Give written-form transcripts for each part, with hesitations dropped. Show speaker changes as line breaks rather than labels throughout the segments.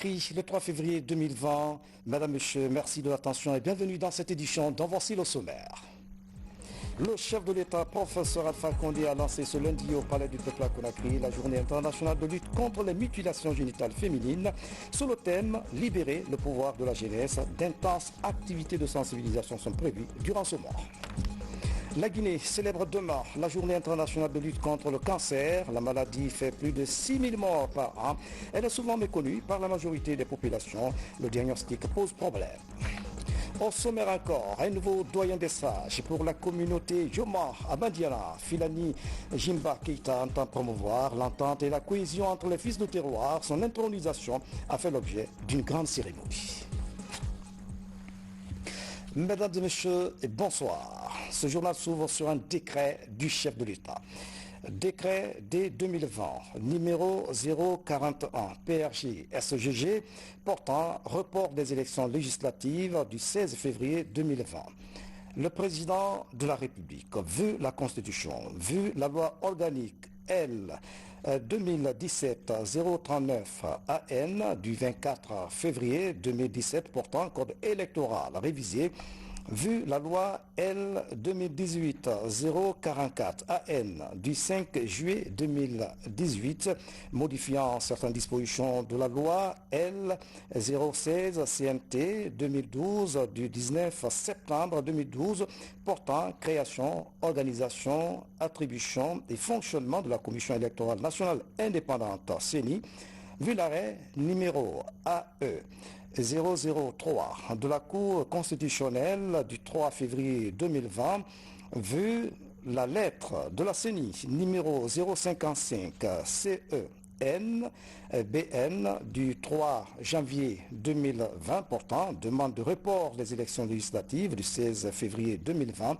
Conakry, le 3 février 2020. Madame, Monsieur, merci de l'attention et bienvenue dans cette édition dont voici le sommaire. Le chef de l'État, professeur Alpha Condé, a lancé ce lundi au Palais du Peuple à Conakry la journée internationale de lutte contre les mutilations génitales féminines sous le thème « Libérer le pouvoir de la jeunesse ». D'intenses activités de sensibilisation sont prévues durant ce mois. La Guinée célèbre demain la journée internationale de lutte contre le cancer. La maladie fait plus de 6000 morts par an. Elle est souvent méconnue par la majorité des populations. Le diagnostic pose problème. Au sommaire encore, un nouveau doyen des sages pour la communauté Joma à Madiana. Filani Jimba Keita entend promouvoir l'entente et la cohésion entre les fils de terroir. Son intronisation a fait l'objet d'une grande cérémonie. Mesdames et messieurs, bonsoir. Ce journal s'ouvre sur un décret du chef de l'État. Décret dès 2020, numéro 041, PRJ SGG, portant report des élections législatives du 16 février 2020. Le président de la République, vu la Constitution, vu la loi organique L 2017-039 AN du 24 février 2017 portant code électoral révisé, vu la loi L 2018-044 AN du 5 juillet 2018 modifiant certaines dispositions de la loi L 016 CNT 2012 du 19 septembre 2012 portant création, organisation, attribution et fonctionnement de la Commission électorale nationale indépendante CENI, vu l'arrêt numéro AE 003 de la Cour constitutionnelle du 3 février 2020, vu la lettre de la CENI numéro 055 CEN BN du 3 janvier 2020 portant demande de report des élections législatives du 16 février 2020,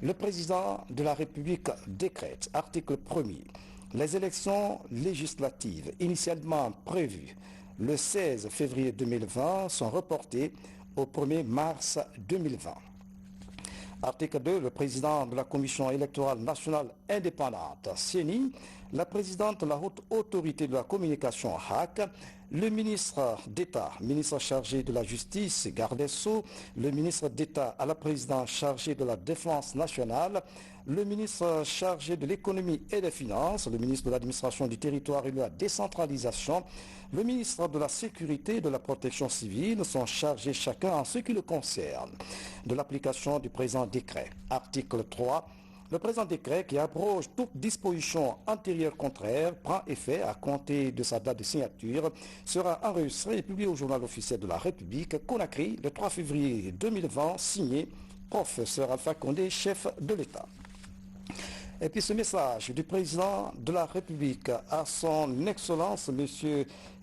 le président de la République décrète, article 1er, les élections législatives initialement prévues le 16 février 2020 sont reportées au 1er mars 2020. Article 2, le président de la Commission électorale nationale indépendante, CENI, la présidente de la haute autorité de la communication, HAC, le ministre d'État, ministre chargé de la Justice, garde des Sceaux, le ministre d'État à la présidence chargé de la Défense nationale, le ministre chargé de l'économie et des finances, le ministre de l'administration du territoire et de la décentralisation, le ministre de la sécurité et de la protection civile sont chargés chacun en ce qui le concerne de l'application du présent décret. Article 3. Le présent décret qui abroge toute disposition antérieure contraire prend effet à compter de sa date de signature, sera enregistré et publié au journal officiel de la République, Conakry, le 3 février 2020, signé professeur Alpha Condé, chef de l'État. Et puis ce message du président de la République à son Excellence, M.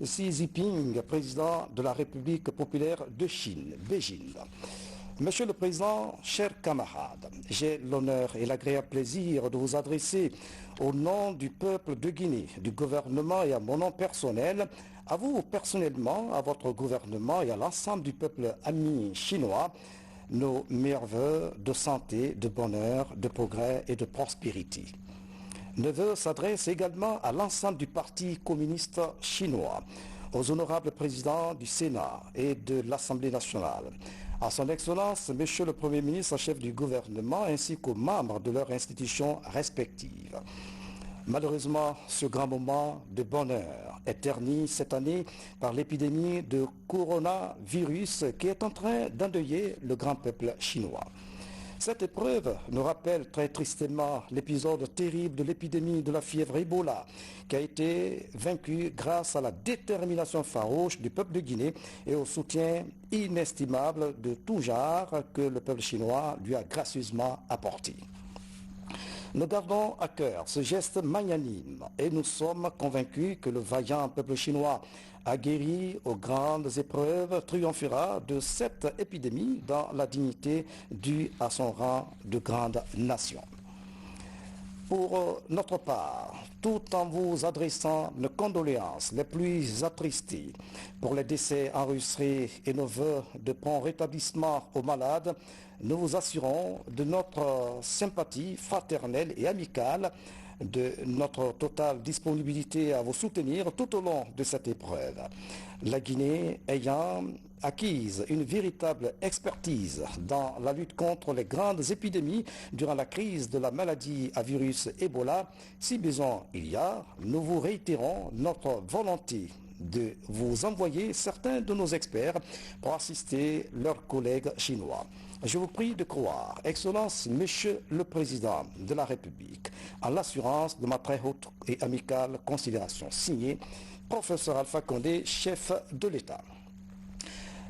Xi Jinping, président de la République populaire de Chine, Beijing. Monsieur le Président, chers camarades, j'ai l'honneur et l'agréable plaisir de vous adresser au nom du peuple de Guinée, du gouvernement et à mon nom personnel, à vous personnellement, à votre gouvernement et à l'ensemble du peuple ami chinois, nos meilleurs vœux de santé, de bonheur, de progrès et de prospérité. Nos vœux s'adressent également à l'ensemble du Parti communiste chinois, aux honorables présidents du Sénat et de l'Assemblée nationale, à son Excellence, Monsieur le Premier ministre, chef du gouvernement, ainsi qu'aux membres de leurs institutions respectives. Malheureusement, ce grand moment de bonheur est terni cette année par l'épidémie de coronavirus qui est en train d'endeuiller le grand peuple chinois. Cette épreuve nous rappelle très tristement l'épisode terrible de l'épidémie de la fièvre Ebola qui a été vaincue grâce à la détermination farouche du peuple de Guinée et au soutien inestimable de tout genre que le peuple chinois lui a gracieusement apporté. Nous gardons à cœur ce geste magnanime et nous sommes convaincus que le vaillant peuple chinois aguerri aux grandes épreuves triomphera de cette épidémie dans la dignité due à son rang de grande nation. Pour notre part, tout en vous adressant nos condoléances les plus attristées pour les décès enregistrés et nos vœux de prompt rétablissement aux malades, nous vous assurons de notre sympathie fraternelle et amicale de notre totale disponibilité à vous soutenir tout au long de cette épreuve. La Guinée ayant acquise une véritable expertise dans la lutte contre les grandes épidémies durant la crise de la maladie à virus Ebola, si besoin il y a, nous vous réitérons notre volonté de vous envoyer certains de nos experts pour assister leurs collègues chinois. Je vous prie de croire, Excellence, Monsieur le Président de la République, en l'assurance de ma très haute et amicale considération. Signé, Professeur Alpha Condé, chef de l'État.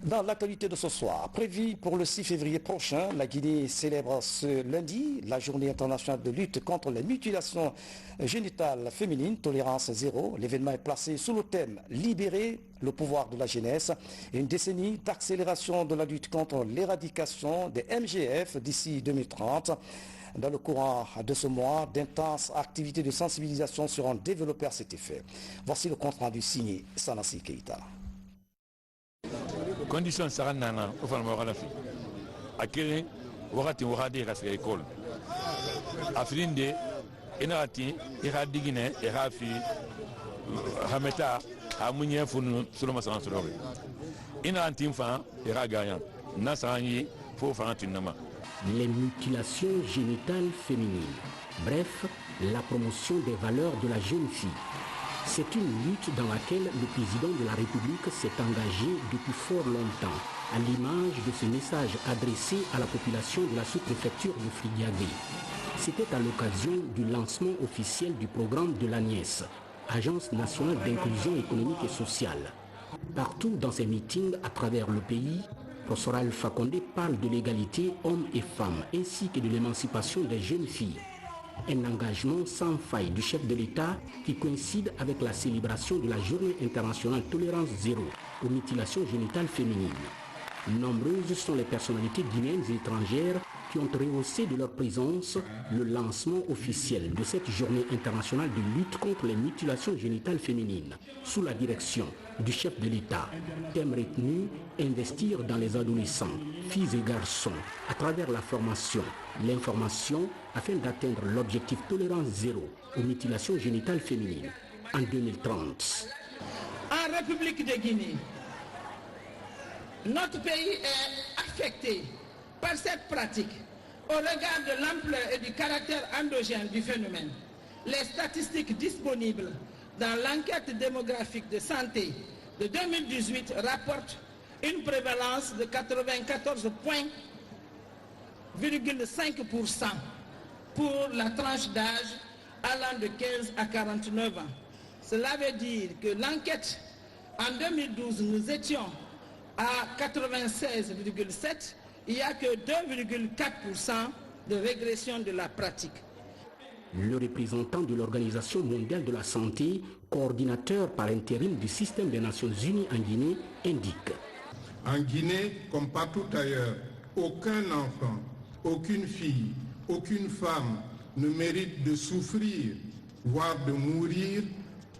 Dans l'actualité de ce soir, prévue pour le 6 février prochain, la Guinée célèbre ce lundi la journée internationale de lutte contre les mutilations génitales féminines, tolérance zéro. L'événement est placé sous le thème « Libérer le pouvoir de la jeunesse » et une décennie d'accélération de la lutte contre l'éradication des MGF d'ici 2030. Dans le courant de ce mois, d'intenses activités de sensibilisation seront développées à cet effet. Voici le compte rendu signé Sanassi Keita.
Condition sara nana o fana ma wala fi akere wakati wakati ka sege école afrinde enati ira digine ira fi hameta amunye funu solo masan solo ina antimfa ira gagnant nasanyi fo fa tinama.
Les mutilations génitales féminines, bref, la promotion des valeurs de la jeune fille. C'est une lutte dans laquelle le président de la République s'est engagé depuis fort longtemps, à l'image de ce message adressé à la population de la sous-préfecture de Fridiavé. C'était à l'occasion du lancement officiel du programme de l'ANIES, Agence nationale d'inclusion économique et sociale. Partout dans ces meetings à travers le pays, Professeur Alpha Condé parle de l'égalité hommes et femmes, ainsi que de l'émancipation des jeunes filles. Un engagement sans faille du chef de l'État qui coïncide avec la célébration de la Journée internationale tolérance zéro aux mutilations génitales féminines. Nombreuses sont les personnalités guinéennes et étrangères qui ont rehaussé de leur présence le lancement officiel de cette Journée internationale de lutte contre les mutilations génitales féminines, sous la direction du chef de l'État. Thème retenu, investir dans les adolescents, filles et garçons, à travers la formation, l'information, afin d'atteindre l'objectif tolérance zéro aux mutilations génitales féminines en 2030.
En République de Guinée, notre pays est affecté par cette pratique au regard de l'ampleur et du caractère endogène du phénomène. Les statistiques disponibles dans l'enquête démographique de santé de 2018 rapportent une prévalence de 94,5% pour la tranche d'âge allant de 15 à 49 ans. Cela veut dire que l'enquête en 2012, nous étions à 96,7%, il n'y a que 2,4% de régression de la pratique.
Le représentant de l'Organisation mondiale de la santé, coordinateur par intérim du système des Nations Unies en Guinée, indique.
En Guinée, comme partout ailleurs, aucun enfant, aucune fille, aucune femme ne mérite de souffrir, voire de mourir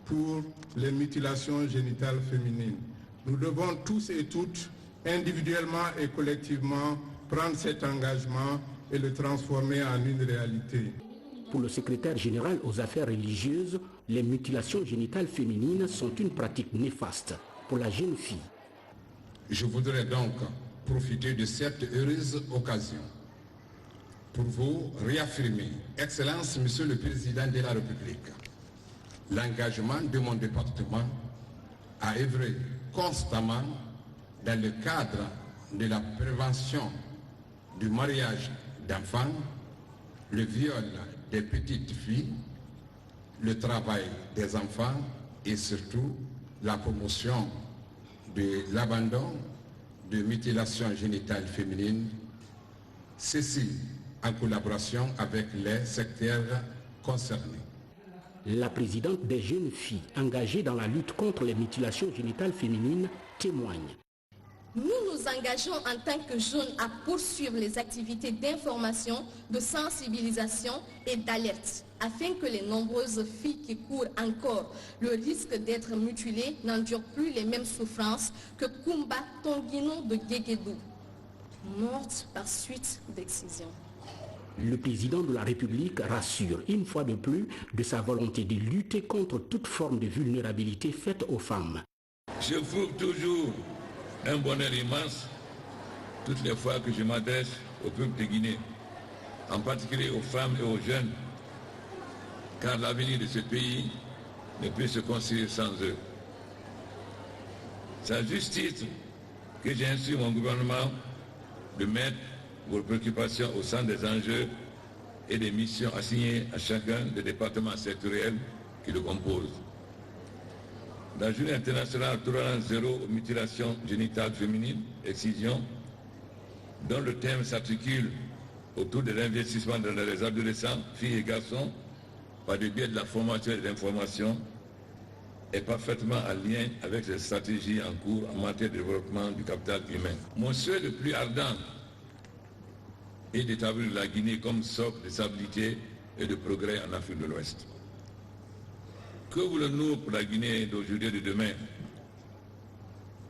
pour les mutilations génitales féminines. Nous devons tous et toutes, individuellement et collectivement, prendre cet engagement et le transformer en une réalité.
Pour le secrétaire général aux affaires religieuses, les mutilations génitales féminines sont une pratique néfaste pour la jeune fille.
Je voudrais donc profiter de cette heureuse occasion pour vous réaffirmer, Excellence, Monsieur le Président de la République, l'engagement de mon département à œuvrer constamment dans le cadre de la prévention du mariage d'enfants, le viol des petites filles, le travail des enfants et surtout la promotion de l'abandon de mutilations génitales féminines, ceci en collaboration avec les secteurs concernés.
La présidente des jeunes filles engagées dans la lutte contre les mutilations génitales féminines témoigne.
Nous nous engageons en tant que jeunes à poursuivre les activités d'information, de sensibilisation et d'alerte, afin que les nombreuses filles qui courent encore le risque d'être mutilées n'endurent plus les mêmes souffrances que Kumba Tonguino de Guéguédou, morte par suite d'excision.
Le président de la République rassure une fois de plus de sa volonté de lutter contre toute forme de vulnérabilité faite aux femmes.
J'éprouve toujours un bonheur immense toutes les fois que je m'adresse au peuple de Guinée, en particulier aux femmes et aux jeunes, car l'avenir de ce pays ne peut se construire sans eux. C'est à juste titre que j'ai instruit mon gouvernement de mettre vos préoccupations au centre des enjeux et des missions assignées à chacun des départements sectoriels qui le composent. La journée internationale tolérance zéro aux mutilations génitales féminines, excision, dont le thème s'articule autour de l'investissement dans les adolescents, filles et garçons, par le biais de la formation et de l'information, est parfaitement en lien avec les stratégies en cours en matière de développement du capital humain. Mon souhait le plus ardent est d'établir la Guinée comme socle de stabilité et de progrès en Afrique de l'Ouest. Que voulons-nous pour la Guinée d'aujourd'hui et de demain?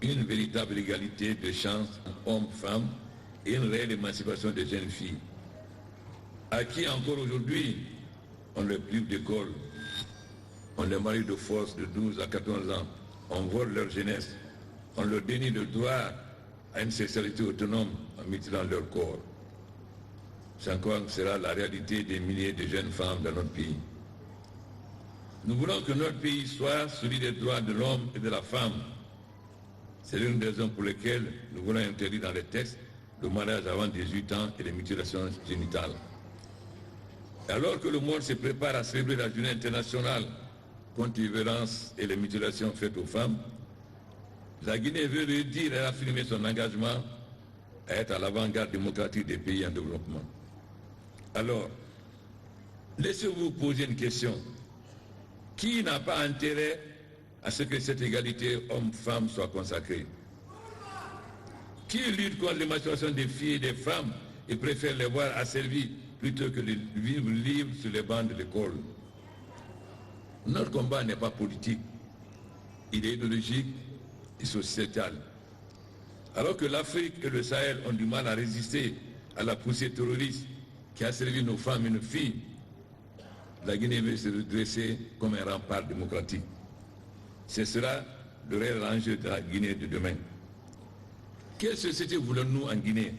Une véritable égalité de chances hommes-femmes et une réelle émancipation des jeunes filles, à qui encore aujourd'hui on les prive d'école, on les marie de force de 12 à 14 ans, on vole leur jeunesse, on leur dénie le droit à une sexualité autonome en mutilant leur corps. C'est encore sera la réalité des milliers de jeunes femmes dans notre pays. Nous voulons que notre pays soit celui des droits de l'homme et de la femme. C'est l'une des raisons pour lesquelles nous voulons interdire dans les textes le mariage avant 18 ans et les mutilations génitales. Alors que le monde se prépare à célébrer la journée internationale contre les violences et les mutilations faites aux femmes, la Guinée veut redire et affirmer son engagement à être à l'avant-garde démocratique des pays en développement. Alors, laissez-vous poser une question. Qui n'a pas intérêt à ce que cette égalité homme-femme soit consacrée? Qui lutte contre l'émancipation des filles et des femmes et préfère les voir asservies plutôt que de vivre libres sur les bancs de l'école? Notre combat n'est pas politique, il est idéologique et sociétal. Alors que l'Afrique et le Sahel ont du mal à résister à la poussée terroriste qui a servi nos femmes et nos filles, la Guinée veut se redresser comme un rempart démocratique. C'est cela le réel enjeu de la Guinée de demain. Quelle société voulons-nous en Guinée?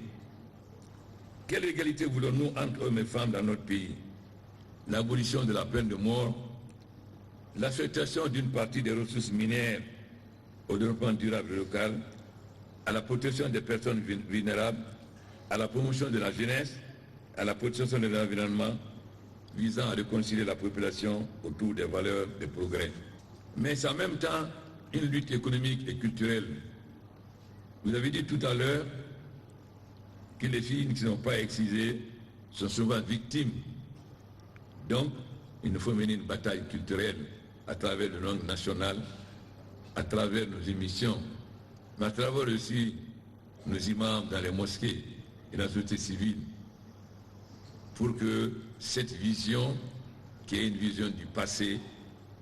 Quelle égalité voulons-nous entre hommes et femmes dans notre pays? L'abolition de la peine de mort, l'affectation d'une partie des ressources minières au développement durable local, à la protection des personnes vulnérables, à la promotion de la jeunesse, à la protection de l'environnement, visant à réconcilier la population autour des valeurs de progrès. Mais c'est en même temps une lutte économique et culturelle. Vous avez dit tout à l'heure que les filles qui ne sont pas excisées sont souvent victimes. Donc, il nous faut mener une bataille culturelle à travers le langue nationale, à travers nos émissions, mais à travers aussi nos imams dans les mosquées et dans la société civile, pour que cette vision, qui est une vision du passé,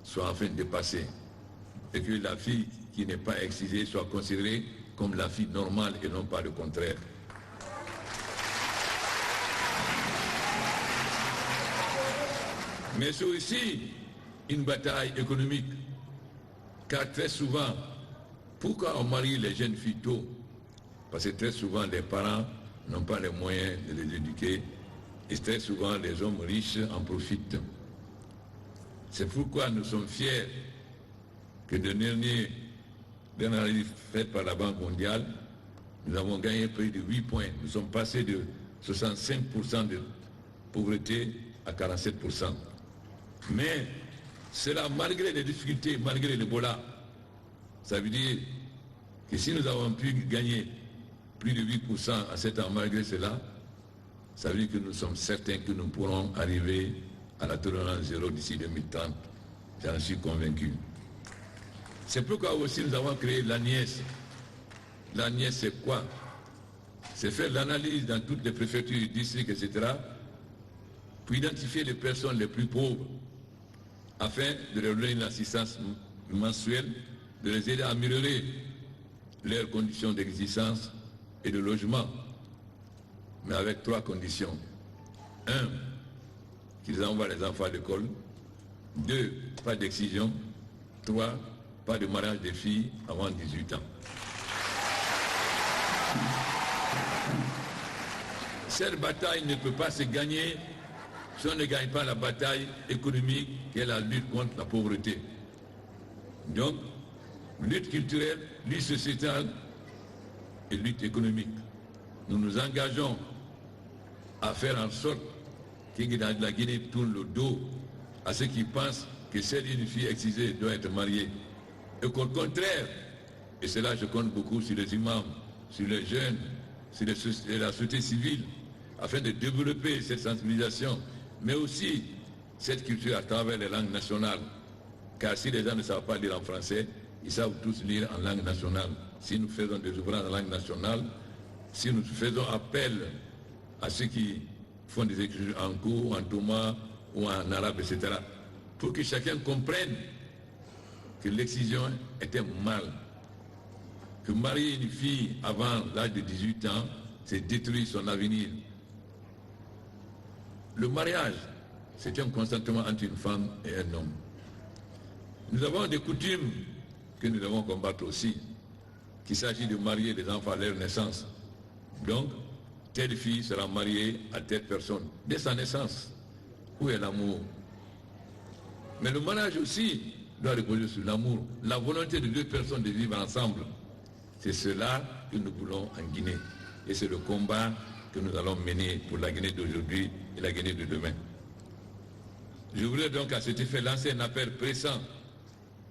soit enfin dépassée, et que la fille qui n'est pas excisée soit considérée comme la fille normale et non pas le contraire. Mais c'est aussi une bataille économique, car très souvent, pourquoi on marie les jeunes filles tôt? Parce que très souvent les parents n'ont pas les moyens de les éduquer et très souvent les hommes riches en profitent. C'est pourquoi nous sommes fiers que de dernière analyse faite par la Banque mondiale, nous avons gagné près de 8 points. Nous sommes passés de 65% de pauvreté à 47%. Mais cela malgré les difficultés, malgré l'Ebola. Ça veut dire que si nous avons pu gagner plus de 8% à 7 ans malgré cela, ça veut dire que nous sommes certains que nous pourrons arriver à la tolérance zéro d'ici 2030. J'en suis convaincu. C'est pourquoi aussi nous avons créé l'ANIES. L'ANIES, c'est quoi? C'est faire l'analyse dans toutes les préfectures, districts, etc., pour identifier les personnes les plus pauvres, afin de leur donner une assistance mensuelle, de les aider à améliorer leurs conditions d'existence et de logement, mais avec 3 conditions. 1. Qu'ils envoient les enfants à l'école. 2. Pas d'excision. 3. Pas de mariage des filles avant 18 ans. Cette bataille ne peut pas se gagner si on ne gagne pas la bataille économique qui est la lutte contre la pauvreté. Donc, lutte culturelle, lutte sociétale et lutte économique. Nous nous engageons à faire en sorte que la Guinée tourne le dos à ceux qui pensent que seule une fille excisée doit être mariée. Et qu'au contraire, et cela je compte beaucoup sur les imams, sur les jeunes, sur la société civile, afin de développer cette sensibilisation, mais aussi cette culture à travers les langues nationales. Car si les gens ne savent pas lire en français, ils savent tous lire en langue nationale. Si nous faisons des ouvrages en langue nationale, si nous faisons appel à ceux qui font des écrits en cours, en thomas ou en arabe, etc., pour que chacun comprenne que l'excision était mal, que marier une fille avant l'âge de 18 ans, c'est détruire son avenir. Le mariage, c'est un consentement entre une femme et un homme. Nous avons des coutumes que nous devons combattre aussi, qu'il s'agit de marier les enfants à leur naissance. Donc, telle fille sera mariée à telle personne, dès sa naissance. Où est l'amour? Mais le mariage aussi doit reposer sur l'amour, la volonté de deux personnes de vivre ensemble. C'est cela que nous voulons en Guinée. Et c'est le combat que nous allons mener pour la Guinée d'aujourd'hui et la Guinée de demain. Je voudrais donc à cet effet lancer un appel pressant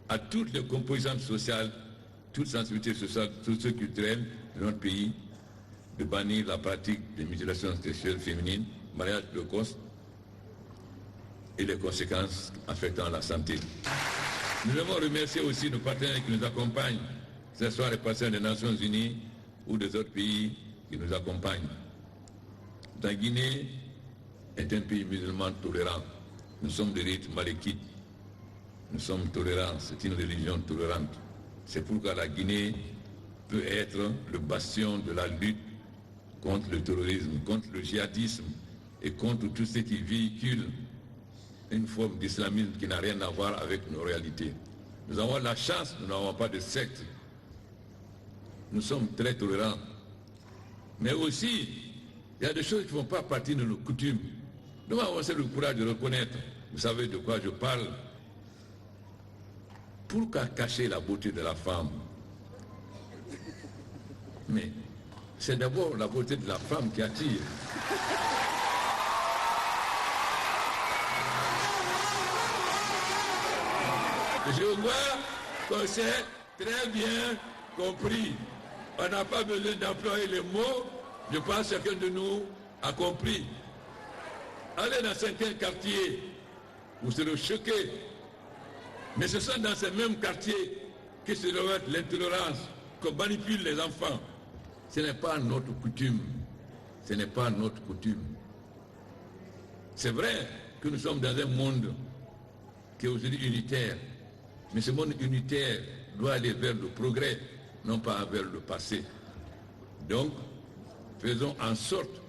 à toutes les composantes sociales, toutes sensibilités sociales, socio-culturelles de notre pays, de bannir la pratique des mutilations sexuelles féminines, mariage précoce et les conséquences affectant la santé. Nous devons remercier aussi nos partenaires qui nous accompagnent, que ce soit les partenaires des Nations Unies ou des autres pays qui nous accompagnent. La Guinée est un pays musulman tolérant. Nous sommes de rite malékite. Nous sommes tolérants. C'est une religion tolérante. C'est pourquoi la Guinée peut être le bastion de la lutte contre le terrorisme, contre le djihadisme et contre tout ce qui véhicule une forme d'islamisme qui n'a rien à voir avec nos réalités. Nous avons la chance, nous n'avons pas de secte. Nous sommes très tolérants. Mais aussi, il y a des choses qui ne font pas partie de nos coutumes. Nous avons aussi le courage de reconnaître. Vous savez de quoi je parle. Pourquoi cacher la beauté de la femme? Mais c'est d'abord la beauté de la femme qui attire. Je vois qu'on s'est très bien compris. On n'a pas besoin d'employer les mots. Je pense que chacun de nous a compris. Allez dans certains quartiers, vous serez choqués. Mais ce sont dans ces mêmes quartiers que se développe l'intolérance, qu'on manipule les enfants. Ce n'est pas notre coutume. Ce n'est pas notre coutume. C'est vrai que nous sommes dans un monde qui est aujourd'hui unitaire. Mais ce monde unitaire doit aller vers le progrès, non pas vers le passé. Donc, faisons en sorte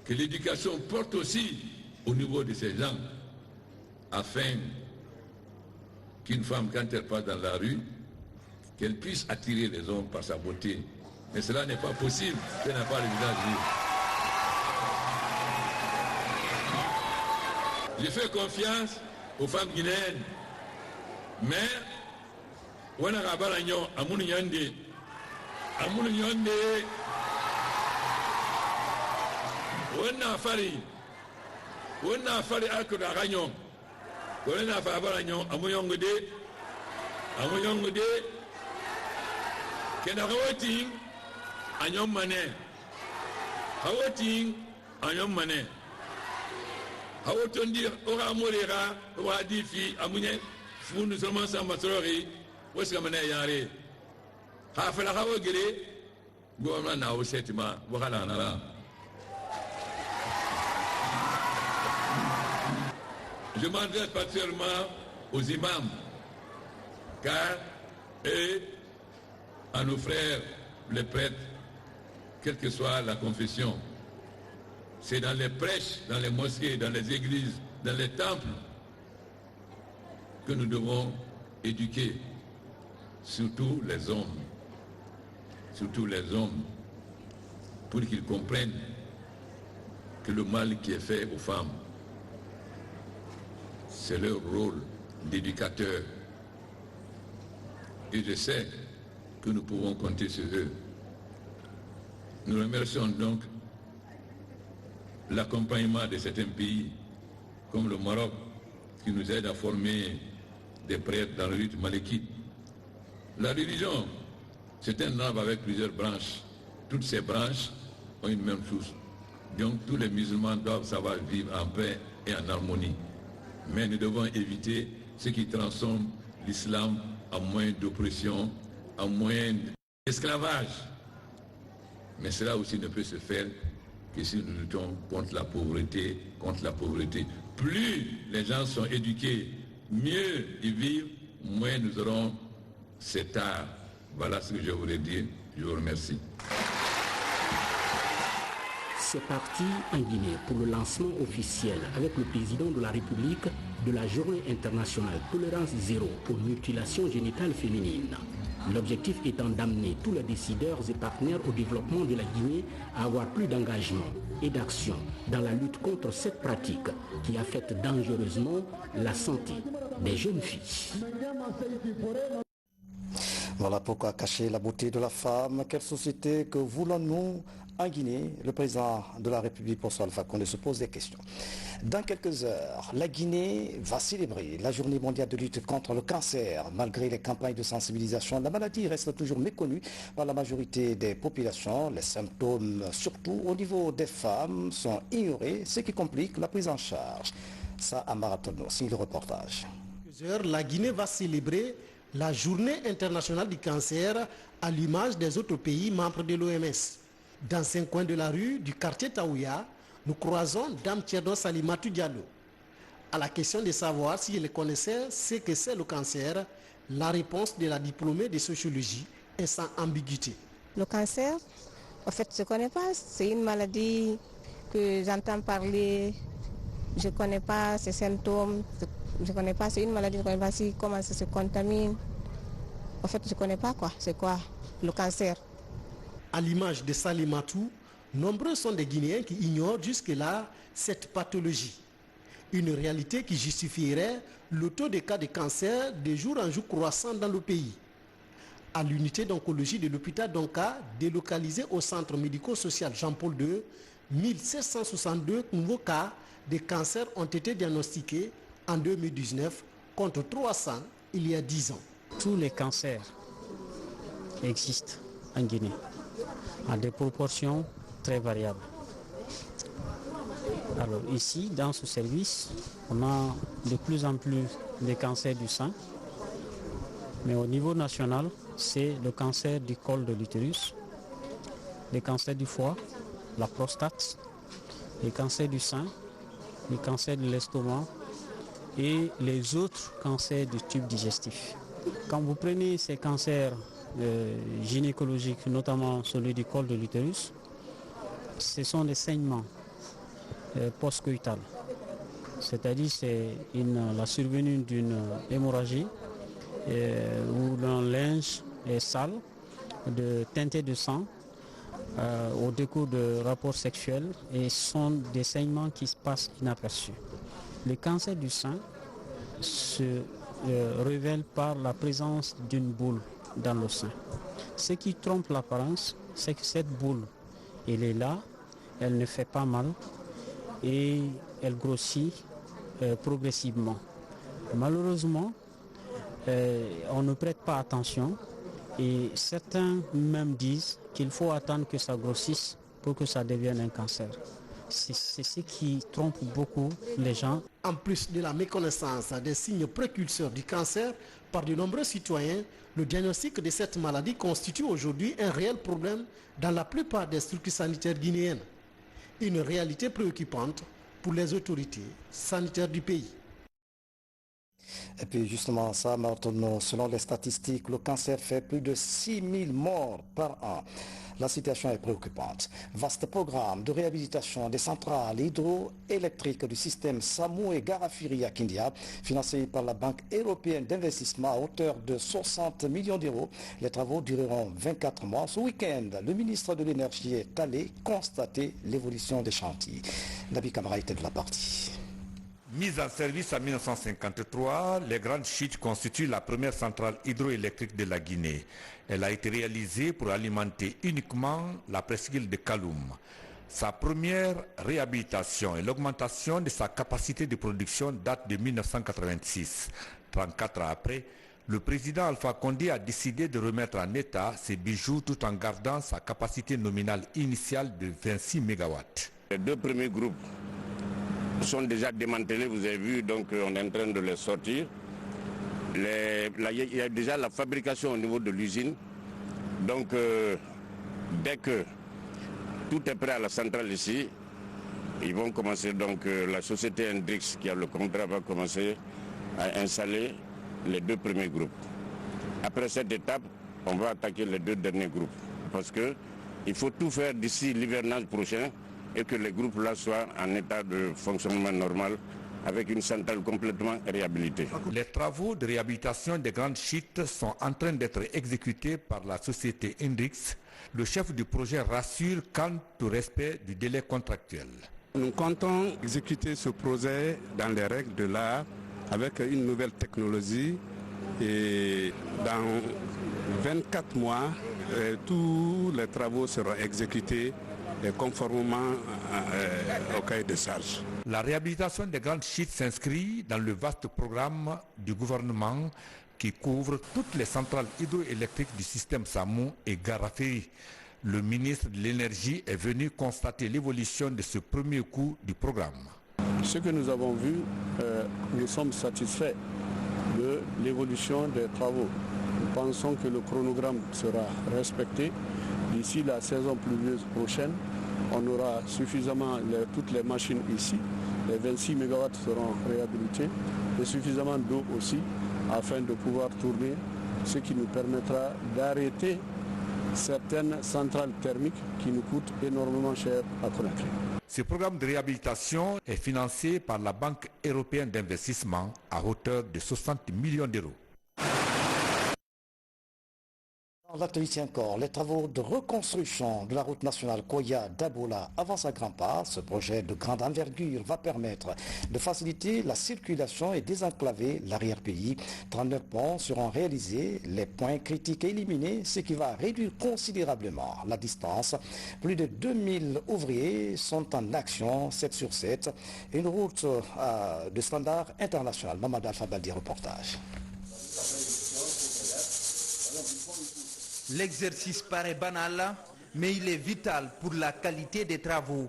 que l'éducation porte aussi au niveau de ces gens, afin qu'une femme, quand elle passe dans la rue, qu'elle puisse attirer les hommes par sa beauté. Mais cela n'est pas possible, elle n'a pas le visage libre. Je fais confiance aux femmes guinéennes. Mais on a rabalagnon amunu nyande on a fari akura gagnon on a fa balagnon amuyongde kena rawati anyom mané hawotondi ora morera wa difi amunye nous sommes ensemble, où est-ce que nous sommes? Je m'adresse particulièrement aux imams, car et à nos frères, les prêtres, quelle que soit la confession, C'est dans les prêches, dans les mosquées, dans les églises, dans les temples que nous devons éduquer surtout les hommes, pour qu'ils comprennent que le mal qui est fait aux femmes, c'est leur rôle d'éducateur. Et je sais que nous pouvons compter sur eux. Nous remercions donc l'accompagnement de certains pays, comme le Maroc, qui nous aide à former des prêtres dans le rite malékite. La religion, c'est un arbre avec plusieurs branches. Toutes ces branches ont une même source. Donc tous les musulmans doivent savoir vivre en paix et en harmonie. Mais nous devons éviter ce qui transforme l'islam en moyen d'oppression, en moyen d'esclavage. Mais cela aussi ne peut se faire que si nous luttons contre la pauvreté, Plus les gens sont éduqués, mieux ils vivent, moins nous aurons cet art. Voilà ce que je voulais dire. Je vous remercie.
C'est parti en Guinée pour le lancement officiel avec le président de la République de la Journée internationale Tolérance Zéro pour mutilation génitale féminine. L'objectif étant d'amener tous les décideurs et partenaires au développement de la Guinée à avoir plus d'engagement et d'action dans la lutte contre cette pratique qui affecte dangereusement la santé des jeunes filles.
Voilà pourquoi cacher la beauté de la femme. Quelle société que voulons-nous en Guinée? Le président de la République, Bosso Alpha Condé, se pose des questions. Dans quelques heures, la Guinée va célébrer la journée mondiale de lutte contre le cancer. Malgré les campagnes de sensibilisation, la maladie reste toujours méconnue par la majorité des populations. Les symptômes, surtout au niveau des femmes, sont ignorés, ce qui complique la prise en charge. Ça, à Maratono, signe le reportage.
La Guinée va célébrer la journée internationale du cancer à l'image des autres pays membres de l'OMS. Dans un coin de la rue du quartier Taouya, nous croisons Dame Tierno Salimatou Diallo. À la question de savoir si elle connaissait ce que c'est le cancer, la réponse de la diplômée de sociologie est sans ambiguïté.
Le cancer, en fait, je ne connais pas. C'est une maladie que j'entends parler. Je ne connais pas ses symptômes. Je ne connais pas, c'est une maladie, je ne connais pas comment ça se contamine. En fait, je ne connais pas quoi. C'est quoi le cancer?
À l'image de Salimatou, nombreux sont des Guinéens qui ignorent jusque-là cette pathologie. Une réalité qui justifierait le taux de cas de cancer de jour en jour croissant dans le pays. À l'unité d'oncologie de l'hôpital d'Onka, délocalisé au centre médico-social Jean-Paul II, 1762 nouveaux cas de cancer ont été diagnostiqués en 2019 contre 300 il y a 10 ans.
Tous les cancers existent en Guinée à des proportions très variables. Alors ici, dans ce service, on a de plus en plus de cancers du sein, mais au niveau national, c'est le cancer du col de l'utérus, le cancer du foie, la prostate, les cancers du sein, les cancers de l'estomac et les autres cancers du tube digestif. Quand vous prenez ces cancers gynécologiques, notamment celui du col de l'utérus, ce sont des saignements post-coïtales. C'est-à-dire c'est la survenue d'une hémorragie où le linge est sale, teinté de sang au décours de rapports sexuels et sont des saignements qui se passent inaperçus. Le cancer du sein se révèle par la présence d'une boule dans le sein. Ce qui trompe l'apparence, c'est que cette boule, elle est là, elle ne fait pas mal et elle grossit progressivement. Malheureusement, on ne prête pas attention et certains même disent qu'il faut attendre que ça grossisse pour que ça devienne un cancer. C'est ce qui trompe beaucoup les gens.
En plus de la méconnaissance des signes précurseurs du cancer par de nombreux citoyens, le diagnostic de cette maladie constitue aujourd'hui un réel problème dans la plupart des structures sanitaires guinéennes. Une réalité préoccupante pour les autorités sanitaires du pays.
Et puis justement ça, Martin, selon les statistiques, le cancer fait plus de 6000 morts par an. la situation est préoccupante. Vaste programme de réhabilitation des centrales hydroélectriques du système Samou et Garafiri à Kindia, financé par la Banque européenne d'investissement à hauteur de 60 millions d'euros. Les travaux dureront 24 mois. Ce week-end, le ministre de l'Énergie est allé constater l'évolution des chantiers. Nabi Kamara était de la partie.
Mise en service en 1953, les Grandes Chutes constituent la première centrale hydroélectrique de la Guinée. Elle a été réalisée pour alimenter uniquement la presqu'île de Kaloum. Sa première réhabilitation et l'augmentation de sa capacité de production datent de 1986. 34 ans après, le président Alpha Condé a décidé de remettre en état ses bijoux tout en gardant sa capacité nominale initiale de 26 MW.
Les deux premiers groupes sont déjà démantelés, vous avez vu, donc on est en train de les sortir. Il y a déjà la fabrication au niveau de l'usine. Donc dès que tout est prêt à la centrale ici, ils vont commencer, donc la société Hendrix qui a le contrat va commencer à installer les deux premiers groupes. Après cette étape, on va attaquer les deux derniers groupes. Parce qu'il faut tout faire d'ici l'hivernage prochain et que les groupes-là soient en état de fonctionnement normal avec une centrale complètement réhabilitée.
Les travaux de réhabilitation des Grandes Chutes sont en train d'être exécutés par la société Hendrix. Le chef du projet rassure quant au respect du délai contractuel.
Nous comptons exécuter ce projet dans les règles de l'art avec une nouvelle technologie et dans 24 mois, tous les travaux seront exécutés et conformément au cahier de charges.
La réhabilitation des Grandes Chutes s'inscrit dans le vaste programme du gouvernement qui couvre toutes les centrales hydroélectriques du système Samou et Garafiri. Le ministre de l'Énergie est venu constater l'évolution de ce premier coup du programme.
Ce que nous avons vu, nous sommes satisfaits de l'évolution des travaux. Nous pensons que le chronogramme sera respecté. D'ici la saison pluvieuse prochaine, on aura suffisamment toutes les machines ici. Les 26 MW seront réhabilités et suffisamment d'eau aussi afin de pouvoir tourner, ce qui nous permettra d'arrêter certaines centrales thermiques qui nous coûtent énormément cher à Conakry.
Ce programme de réhabilitation est financé par la Banque européenne d'investissement à hauteur de 60 millions d'euros.
Dans l'actualité encore, les travaux de reconstruction de la route nationale Koya-Dabola avancent à grands pas. Ce projet de grande envergure va permettre de faciliter la circulation et désenclaver l'arrière-pays. 39 ponts seront réalisés, les points critiques éliminés, ce qui va réduire considérablement la distance. Plus de 2000 ouvriers sont en action 7 sur 7. Une route de standard international. Mamadou Alpha Baldi, reportage.
L'exercice paraît banal, mais il est vital pour la qualité des travaux.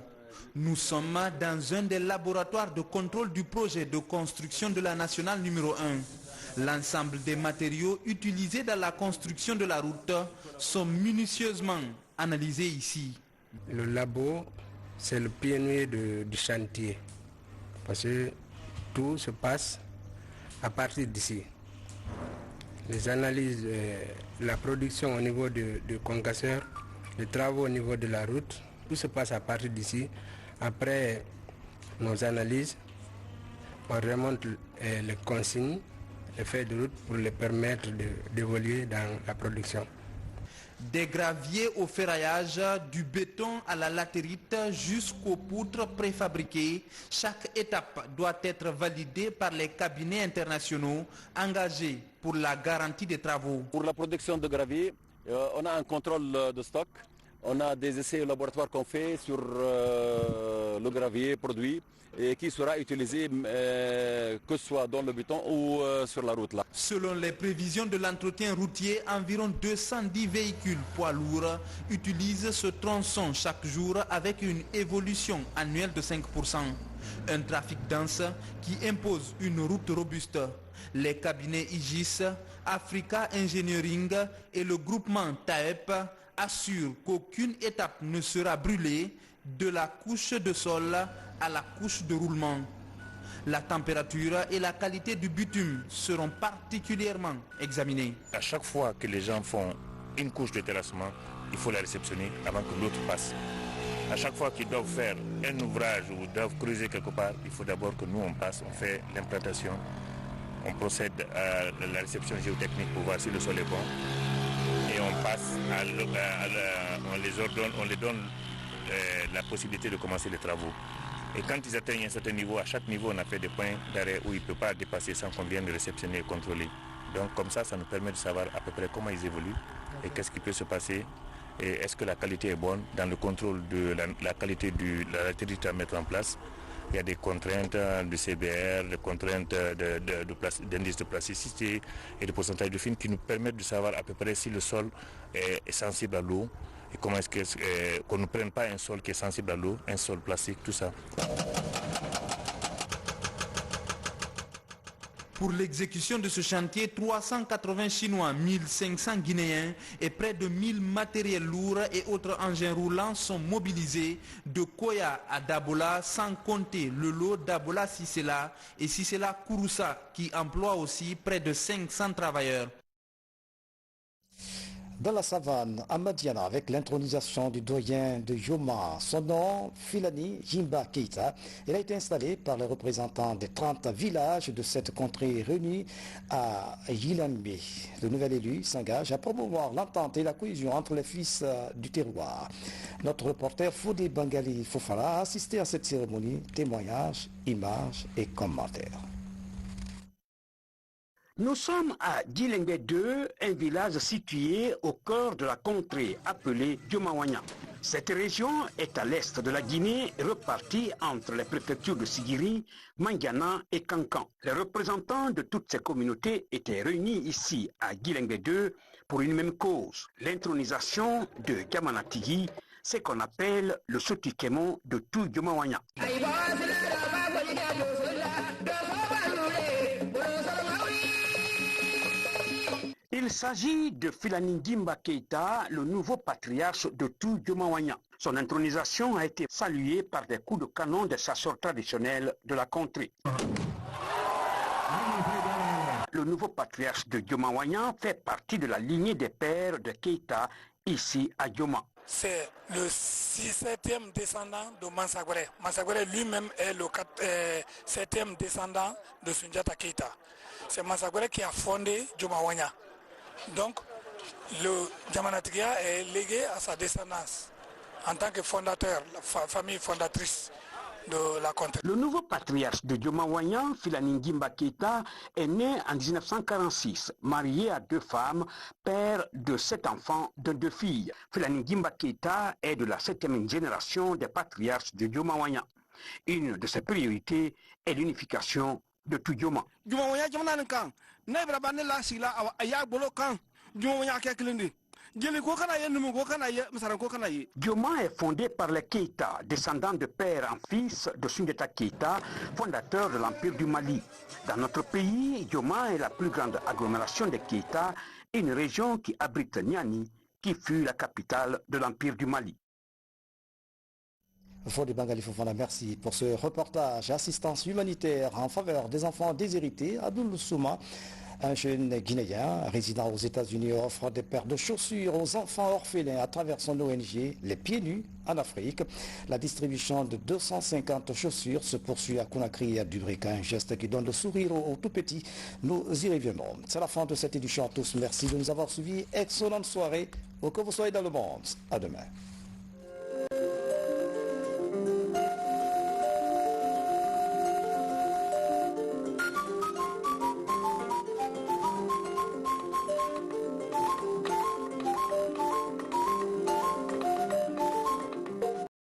Nous sommes dans un des laboratoires de contrôle du projet de construction de la nationale numéro 1. L'ensemble des matériaux utilisés dans la construction de la route sont minutieusement analysés ici.
Le labo, c'est le pionnier du chantier, parce que tout se passe à partir d'ici. Les analyses, la production au niveau du concasseur, les travaux au niveau de la route, tout se passe à partir d'ici. Après nos analyses, on remonte les consignes, les faits de route pour les permettre d'évoluer dans la production.
Des graviers au ferraillage, du béton à la latérite jusqu'aux poutres préfabriquées, chaque étape doit être validée par les cabinets internationaux engagés pour la garantie des travaux.
Pour la production de gravier, on a un contrôle de stock, on a des essais au laboratoire qu'on fait sur le gravier produit et qui sera utilisé que ce soit dans le béton ou sur la route là.
Selon les prévisions de l'entretien routier, environ 210 véhicules poids lourds utilisent ce tronçon chaque jour avec une évolution annuelle de 5%. Un trafic dense qui impose une route robuste. Les cabinets IGIS, Africa Engineering et le groupement TAEP assurent qu'aucune étape ne sera brûlée de la couche de sol à la couche de roulement. La température et la qualité du bitume seront particulièrement examinées.
À chaque fois que les gens font une couche de terrassement,
il faut la réceptionner avant que l'autre passe. À chaque fois qu'ils doivent faire un ouvrage ou doivent creuser quelque part, il faut d'abord que nous on passe, on fait l'implantation, on procède à la réception géotechnique pour voir si le sol est bon et on passe on les donne la possibilité de commencer les travaux. Et quand ils atteignent un certain niveau, à chaque niveau on a fait des points d'arrêt où il ne peut pas dépasser sans qu'on vienne de réceptionner et contrôler. Donc comme ça nous permet de savoir à peu près comment ils évoluent et qu'est-ce qui peut se passer. Et est-ce que la qualité est bonne dans le contrôle de la qualité de la latérite à mettre en place. Il y a des contraintes de CBR, des contraintes d'indice de plasticité et de pourcentage de fine qui nous permettent de savoir à peu près si le sol est sensible à l'eau et comment est-ce qu'on ne prenne pas un sol qui est sensible à l'eau, un sol plastique, tout ça.
Pour l'exécution de ce chantier, 380 Chinois, 1500 Guinéens et près de 1000 matériels lourds et autres engins roulants sont mobilisés de Koya à Dabola, sans compter le lot Dabola Sisela et Sisela Kouroussa qui emploie aussi près de 500 travailleurs.
Dans la savane, à Madiana, avec l'intronisation du doyen de Yoma, son nom, Filani Jimba Keita, il a été installé par les représentants des 30 villages de cette contrée réunis à Yilanbe. Le nouvel élu s'engage à promouvoir l'entente et la cohésion entre les fils du terroir. Notre reporter Fodé Bangali Fofara a assisté à cette cérémonie, témoignages, images et commentaires.
Nous sommes à Djilengbe 2, un village situé au cœur de la contrée appelée Diomawanya. Cette région est à l'est de la Guinée, repartie entre les préfectures de Sigiri, Mangiana et Kankan. Les représentants de toutes ces communautés étaient réunis ici à Djilengbe 2 pour une même cause, l'intronisation de Gamanatigi, ce qu'on appelle le Sotikemon de tout Diomawanya. Il s'agit de Filani Jimba Keita, le nouveau patriarche de tout Diomawanya. Son intronisation a été saluée par des coups de canon des chasseurs traditionnels de la contrée. Le nouveau patriarche de Diomawanya fait partie de la lignée des pères de Keita ici à Dioma.
C'est le 7e descendant de Mansagwere. Mansagwere lui-même est le 7e descendant de Sundiata Keita. C'est Mansagwere qui a fondé Diomawanya. Donc, le Diamanatigia est légué à sa descendance en tant que fondateur, la famille fondatrice de la contrée.
Le nouveau patriarche de Diomawanya, Filani Jimba Keita, est né en 1946, marié à 2 femmes, père de 7 enfants, de 2 filles. Filani Jimba Keita est de la 7e génération des patriarches de Diomawanya. Une de ses priorités est l'unification de tout Dioma. Dioma est fondé par les Keita, descendants de père en fils de Sundiata Keita, fondateur de l'Empire du Mali. Dans notre pays, Dioma est la plus grande agglomération des Keita, une région qui abrite Niani, qui fut la capitale de l'Empire du Mali.
Fodé Bangali Fofana, merci pour ce reportage. Assistance humanitaire en faveur des enfants déshérités. Abdoul Souma, un jeune Guinéen résidant aux États-Unis, offre des paires de chaussures aux enfants orphelins à travers son ONG Les Pieds Nus en Afrique. La distribution de 250 chaussures se poursuit à Conakry et à Dubrika, un geste qui donne le sourire aux tout petits. Nous y reviendrons. C'est la fin de cette édition à tous. Merci de nous avoir suivis. Excellente soirée. Où que vous soyez dans le monde. À demain.